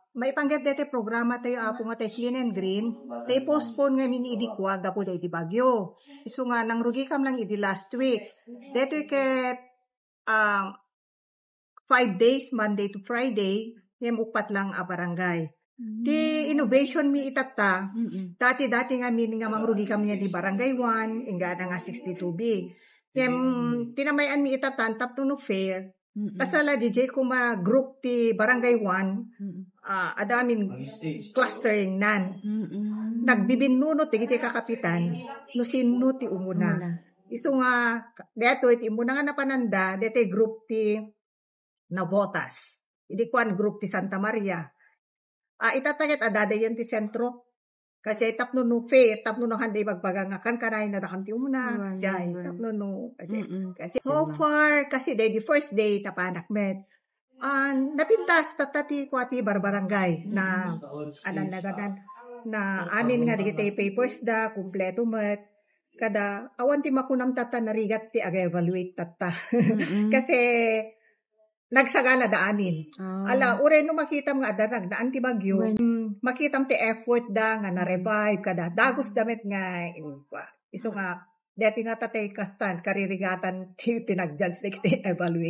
Maipanggap dete programa tayo apo nga tayo clean and green. Tayo postpone nga mini idikwa gapo tayo di bagyo. Iso nga nang rugi kam lang idi last week. Dito ket 5 days, Monday to Friday, yung upat lang a barangay. Ti innovation mi itata, dati-dati nga mini nga mangrugi kami nga di barangay 1, inga na nga 62B. Tinamayan mi itatan, tapno no fair. Kasala DJ kuma group ti barangay 1, adamin clustering nan. Nagbibinunot ti kakapitan, no sino ti umuna. Iso nga, deto iti umuna nga napananda, dete group ti Navotas. Idi kwan group ti Santa Maria. Itataget adadayan ti sentro. Kasi tapno no fair, tapno no handay magpagangakan kanay na dakam ti umuna. Kasi tapno no. Kasi so far, kasi the first day tapanak met. Napintas tatati ko ati barbarangay na anan na amin nga digitay papers da kumpleto met. Kada awan ti makunam tata narigat ti aga-evaluate tata. Kasi nagsagana da amin. Ala, ure no makita mga adarag daan ti bagyo. Makitam ti effort da nga na-revive kada. Dagos damit nga. Iso nga, deti nga tatay kastan, karirigatan ti pinag-judge ti evaluate.